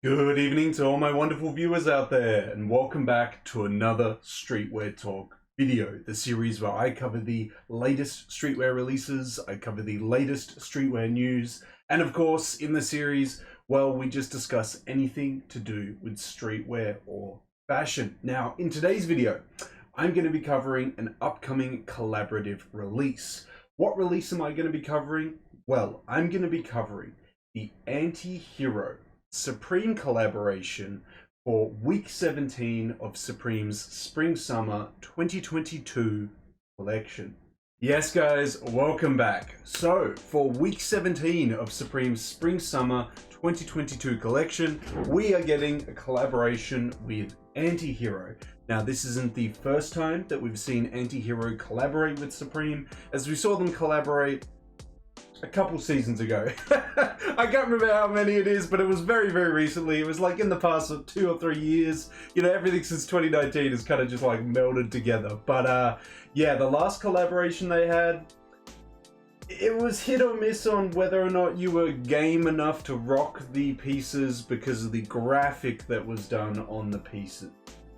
Good evening to all my wonderful viewers out there, and welcome back to another Streetwear Talk video, the series where I cover the latest streetwear releases, I cover the latest streetwear news, and of course, in the series, well, we just discuss anything to do with streetwear or fashion. Now, in today's video, I'm going to be covering an upcoming collaborative release. What release am I going to be covering? Well, I'm going to be covering the Antihero Supreme collaboration for week 17 of Supreme's Spring-Summer 2022 collection. Yes guys, welcome back. So for week 17 of Supreme's Spring-Summer 2022 collection, we are getting a collaboration with Antihero. Now this isn't the first time that we've seen Antihero collaborate with Supreme, as we saw them collaborate a couple seasons ago. I can't remember how many it is, but it was very recently. It was like in the past 2 or 3 years. You know, everything since 2019 is kind of just like melded together. But yeah, the last collaboration they had, it was hit or miss on whether or not you were game enough to rock the pieces because of the graphic that was done on the pieces.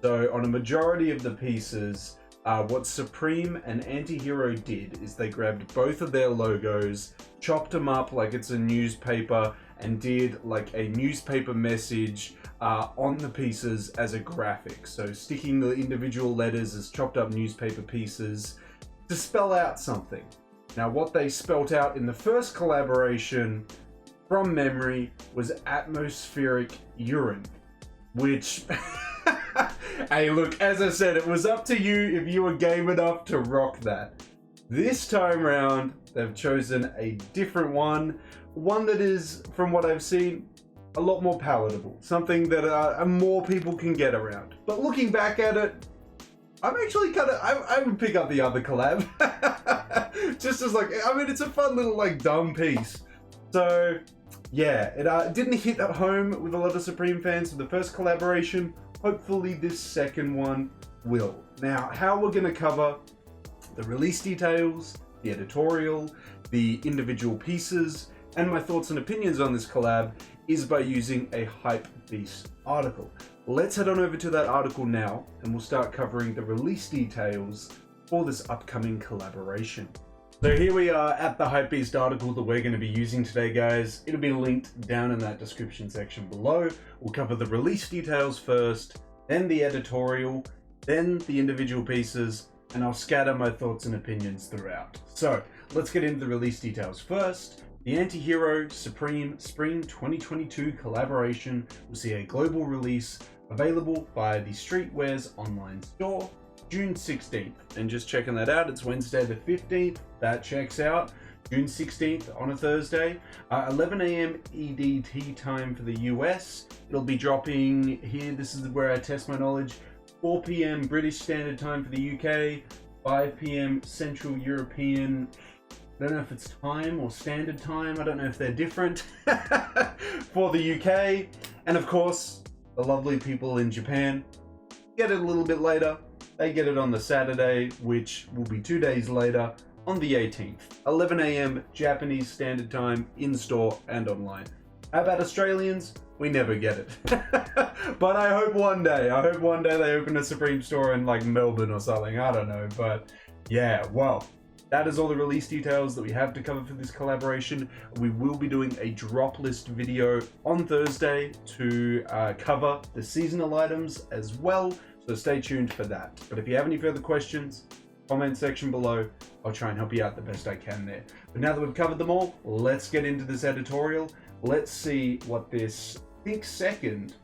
So on a majority of the pieces, what Supreme and Antihero did is they grabbed both of their logos, chopped them up like it's a newspaper, and did like a newspaper message on the pieces as a graphic. So sticking the individual letters as chopped up newspaper pieces to spell out something. Now what they spelt out in the first collaboration, from memory, was atmospheric urine, which... Hey look, as I said, it was up to you if you were game enough to rock that. This time round, they've chosen a different one that is, from what I've seen, a lot more palatable. Something that more people can get around. But looking back at it, I'm actually kind of, I would pick up the other collab. Just as like, I mean, it's a fun little like dumb piece. So yeah, it didn't hit at home with a lot of Supreme fans for the first collaboration. Hopefully this second one will. Now, how we're going to cover the release details, the editorial, the individual pieces, and my thoughts and opinions on this collab is by using a HYPEBEAST article. Let's head on over to that article now, and we'll start covering the release details for this upcoming collaboration. So here we are at the HYPEBEAST article that we're going to be using today, guys. It'll be linked down in that description section below. We'll cover the release details first, then the editorial, then the individual pieces, and I'll scatter my thoughts and opinions throughout. So let's get into the release details first. The Antihero Supreme Spring 2022 collaboration will see a global release available via the Streetwear's online store June 16th. And just checking that out, it's Wednesday the 15th. That checks out. June 16th on a Thursday, 11 AM EDT time for the US. It'll be dropping here, this is where I test my knowledge, 4 PM British Standard Time for the UK, 5 PM Central European, I don't know if it's time or standard time, I don't know if they're different, for the UK. And of course, the lovely people in Japan get it a little bit later. They get it on the Saturday, which will be 2 days later, on the 18th, 11 AM Japanese Standard Time, in-store and online. How about Australians? We never get it. But I hope one day they open a Supreme store in like Melbourne or something, I don't know. But yeah, well, that is all the release details that we have to cover for this collaboration. We will be doing a drop list video on Thursday to cover the seasonal items as well. So stay tuned for that. But if you have any further questions, comment section below. I'll try and help you out the best I can there. But now that we've covered them all, let's get into this editorial. Let's see what this, I think, second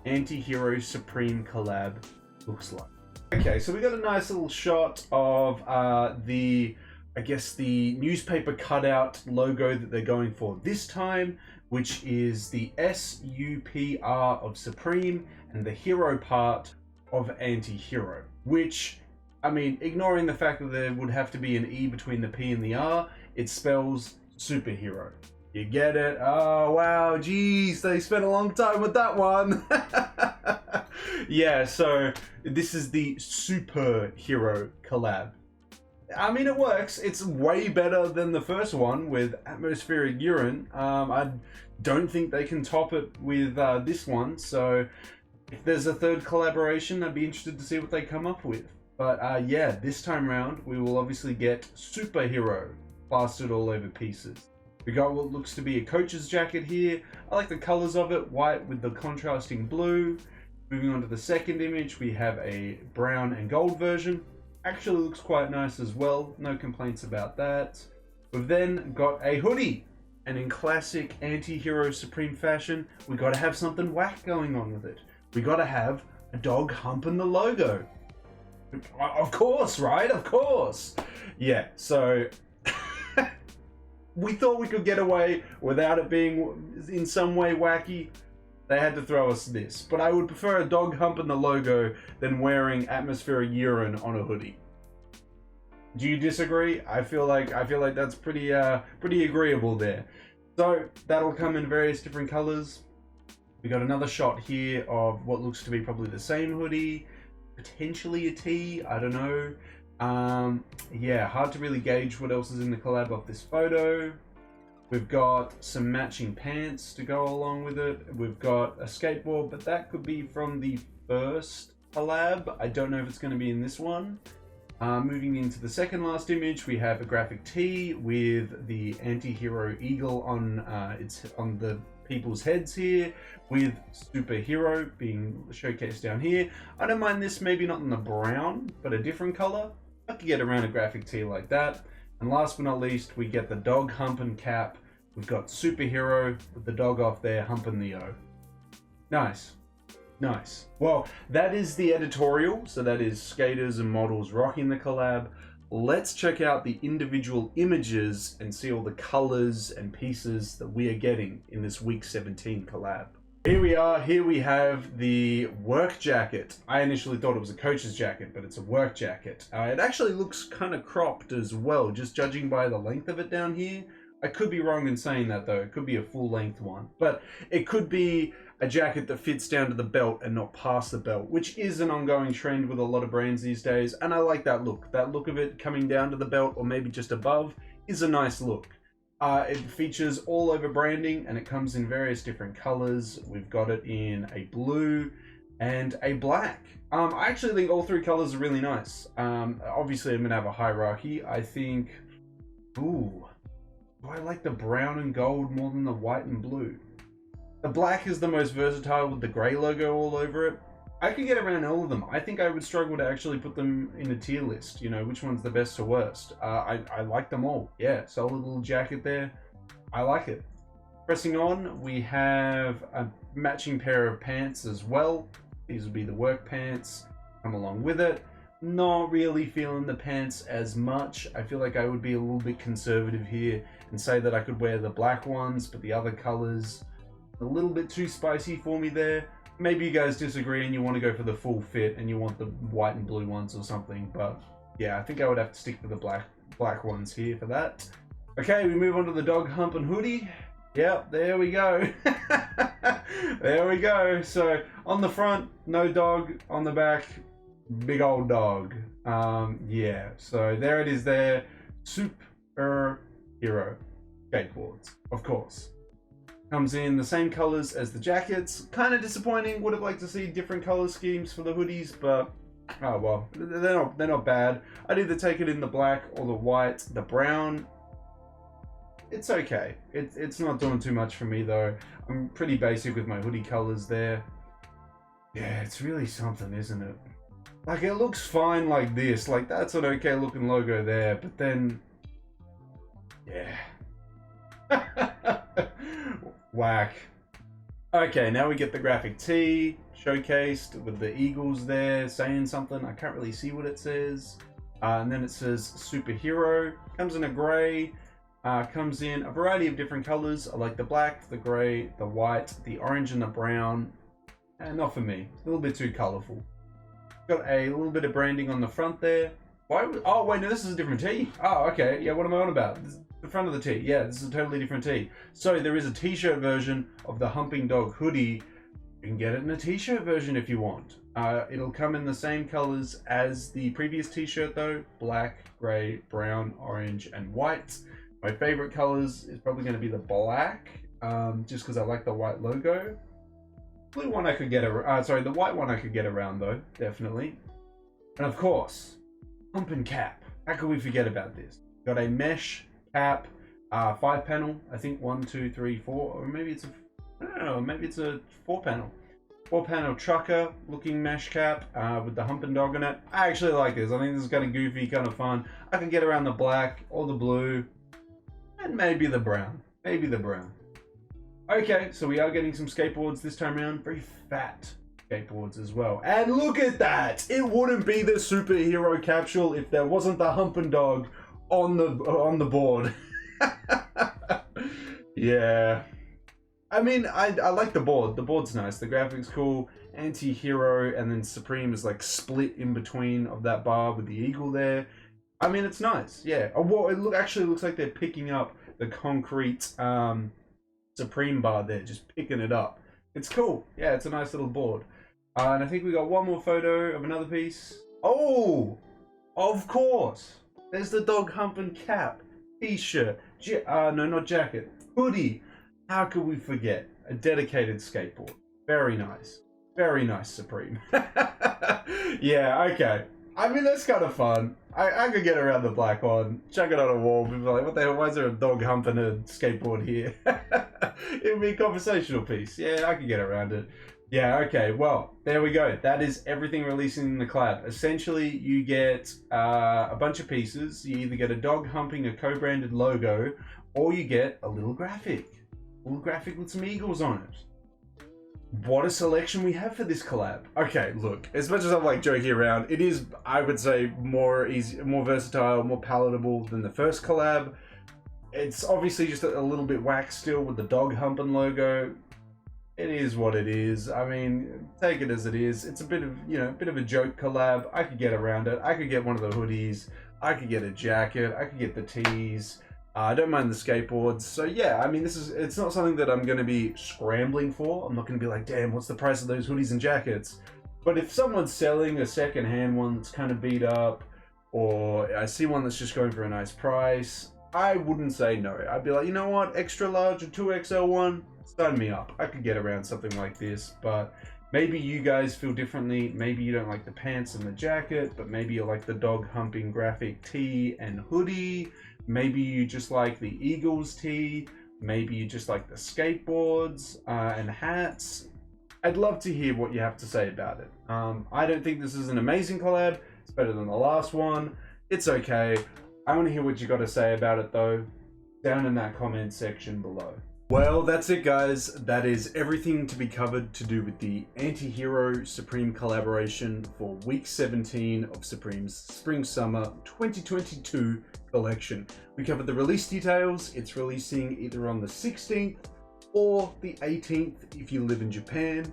Antihero Supreme collab looks like. Okay, so we got a nice little shot of I guess the newspaper cutout logo that they're going for this time, which is the SUPR of Supreme and the hero part of Antihero, which, I mean, ignoring the fact that there would have to be an E between the P and the R, it spells superhero. You get it? Oh, wow, geez, they spent a long time with that one. Yeah, so this is the Suprhero collab. I mean, it works. It's way better than the first one with atmospheric urine. I don't think they can top it with this one. So if there's a third collaboration, I'd be interested to see what they come up with. But yeah, this time round, we will obviously get Suprhero plastered all over pieces. We got what looks to be a coach's jacket here. I like the colors of it, white with the contrasting blue. Moving on to the second image, we have a brown and gold version. Actually looks quite nice as well, no complaints about that. We've then got a hoodie, and in classic anti-hero Supreme fashion, we got to have something whack going on with it. We got to have a dog humping the logo. Of course, right? Of course. Yeah, so we thought we could get away without it being in some way wacky. They had to throw us this. But I would prefer a dog humping the logo than wearing atmospheric urine on a hoodie. Do you disagree? I feel like that's pretty agreeable there. So that'll come in various different colors. We got another shot here of what looks to be probably the same hoodie, potentially a tee, I don't know. Yeah, hard to really gauge what else is in the collab off this photo. We've got some matching pants to go along with it. We've got a skateboard, but that could be from the first collab. I don't know if it's going to be in this one. Moving into the second last image, we have a graphic tee with the anti-hero eagle on on the people's heads here, with Suprhero being showcased down here. I don't mind this, maybe not in the brown, but a different color. I could get around a graphic tee like that. And last but not least, we get the dog humping cap. We've got Suprhero with the dog off there humping the O. Nice. Nice. Well, that is the editorial. So that is skaters and models rocking the collab. Let's check out the individual images and see all the colors and pieces that we are getting in this week 17 collab. Here we are. Here we have the work jacket. I initially thought it was a coach's jacket, but it's a work jacket. It actually looks kind of cropped as well, just judging by the length of it down here. I could be wrong in saying that though. It could be a full length one, but it could be a jacket that fits down to the belt and not past the belt, which is an ongoing trend with a lot of brands these days. And I like that look. That look of it coming down to the belt or maybe just above is a nice look. It features all over branding and it comes in various different colors. We've got it in a blue and a black. I actually think all three colors are really nice. Obviously I'm gonna have a hierarchy. I think, ooh, do I like the brown and gold more than the white and blue? The black is the most versatile with the gray logo all over it. I could get around all of them. I think I would struggle to actually put them in a tier list, you know, which one's the best or worst. I like them all. Yeah, solid little jacket there. I like it. Pressing on, we have a matching pair of pants as well. These would be the work pants. Come along with it. Not really feeling the pants as much. I feel like I would be a little bit conservative here and say that I could wear the black ones, but the other colors, a little bit too spicy for me there. Maybe you guys disagree and you want to go for the full fit and you want the white and blue ones or something, but yeah, I think I would have to stick with the black ones here for that. Okay, we move on to the dog humping hoodie. Yep, there we go. There we go. So on the front, no dog. On the back, big old dog. Yeah, so there it is there. Suprhero skateboards, of course. Comes in the same colors as the jackets. Kind of disappointing. Would have liked to see different color schemes for the hoodies, but oh well, they're not bad. I'd either take it in the black or the white. The brown, it's okay. It's not doing too much for me though. I'm pretty basic with my hoodie colors there. Yeah, it's really something, isn't it? Like, it looks fine like this. Like, that's an okay looking logo there, but then, yeah. Whack. Okay, now we get the graphic tee showcased with the eagles there saying something. I can't really see what it says. And then it says Suprhero. Comes in a gray. Comes in a variety of different colors. I like the black, the gray, the white, the orange, and the brown. And not for me. A little bit too colorful. Got a little bit of branding on the front there. Oh wait, no, this is a different tee. Oh, okay. Yeah, what am I on about? This is the front of the tee. Yeah, this is a totally different tee. So there is a t-shirt version of the Humping Dog hoodie You can get it in a t-shirt version if you want. It'll come in the same colors as the previous t-shirt though. Black, gray, brown, orange, and white. My favorite colors is probably going to be the black, just because I like the white logo. Blue one I could get the white one I could get around though, definitely. And of course, pump and cap. How could we forget about this? Got a mesh cap, 5-panel. I think 1, 2, 3, 4, or maybe it's I don't know, maybe it's a 4-panel. 4-panel trucker looking mesh cap with the hump and dog in it. I actually like this. I think this is kind of goofy, kind of fun. I could get around the black or the blue and maybe the brown. Maybe the brown. Okay, so we are getting some skateboards this time around. Very fat skateboards as well. And look at that! It wouldn't be the Suprhero capsule if there wasn't the hump and dog on the board. Yeah. I mean, I like the board. The board's nice. The graphics cool. Antihero and then Supreme is like split in between of that bar with the eagle there. I mean, it's nice. Yeah. Oh, well, it actually looks like they're picking up the concrete Supreme bar there, just picking it up. It's cool. Yeah, it's a nice little board. And I think we got one more photo of another piece. Oh, of course. There's the dog hump and cap. T-shirt. No, not jacket. Hoodie. How could we forget? A dedicated skateboard. Very nice. Very nice, Supreme. Yeah, okay. I mean, that's kind of fun. I could get around the black one, chuck it on a wall, people are like, what the hell, why is there a dog humping a skateboard here? It would be a conversational piece. Yeah, I could get around it. Yeah, okay, well, there we go. That is everything releasing in the collab. Essentially, you get a bunch of pieces. You either get a dog humping a co-branded logo, or you get a little graphic. A little graphic with some eagles on it. What a selection we have for this collab. Okay, look, as much as I'm like joking around, it is, I would say, more easy, more versatile, more palatable than the first collab. It's obviously just a little bit whack still with the dog humping logo. It is what it is. I mean, take it as it is. It's a bit of, you know, a bit of a joke collab. I could get around it. I could get one of the hoodies. I could get a jacket. I could get the tees. I don't mind the skateboards. So yeah, I mean, it's not something that I'm going to be scrambling for. I'm not going to be like, damn, what's the price of those hoodies and jackets? But if someone's selling a second-hand one that's kind of beat up, or I see one that's just going for a nice price, I wouldn't say no. I'd be like, you know what, extra large or 2XL one, sign me up. I could get around something like this, but maybe you guys feel differently. Maybe you don't like the pants and the jacket, but maybe you like the dog humping graphic tee and hoodie. Maybe you just like the Eagles tee. Maybe you just like the skateboards and hats. I'd love to hear what you have to say about it. I don't think this is an amazing collab. It's better than the last one. It's okay. I want to hear what you got to say about it though, down in that comment section below. Well, that's it guys. That is everything to be covered to do with the Antihero Supreme collaboration for week 17 of Supreme's Spring Summer 2022 collection. We covered the release details. It's releasing either on the 16th or the 18th if you live in Japan.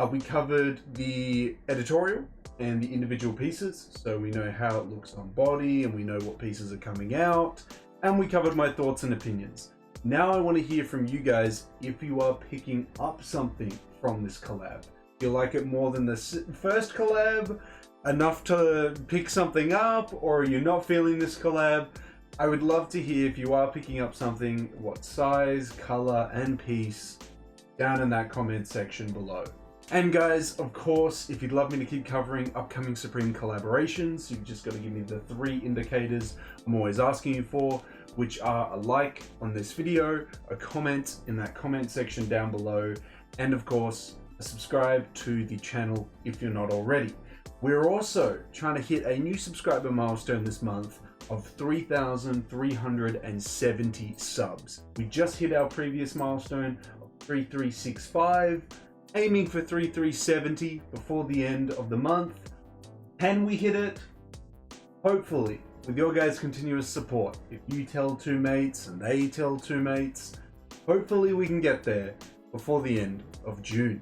We covered the editorial and the individual pieces, so we know how it looks on body and we know what pieces are coming out, and we covered my thoughts and opinions. Now I want to hear from you guys if you are picking up something from this collab. Do you like it more than the first collab? Enough to pick something up? Or are you not feeling this collab? I would love to hear if you are picking up something, what size, color, and piece, down in that comment section below. And guys, of course, if you'd love me to keep covering upcoming Supreme collaborations, you've just got to give me the 3 indicators I'm always asking you for, which are a like on this video, a comment in that comment section down below, and of course, a subscribe to the channel if you're not already. We're also trying to hit a new subscriber milestone this month of 3,370 subs. We just hit our previous milestone of 3,365, aiming for 3,370 before the end of the month. Can we hit it? Hopefully. With your guys' continuous support, if you tell 2 mates and they tell 2 mates, hopefully we can get there before the end of June.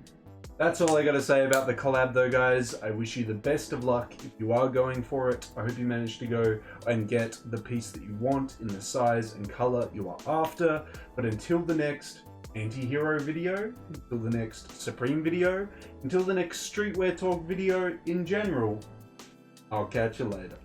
That's all I got to say about the collab though guys. I wish you the best of luck if you are going for it. I hope you manage to go and get the piece that you want in the size and color you are after. But until the next Antihero video, until the next Supreme video, until the next Streetwear Talk video in general, I'll catch you later.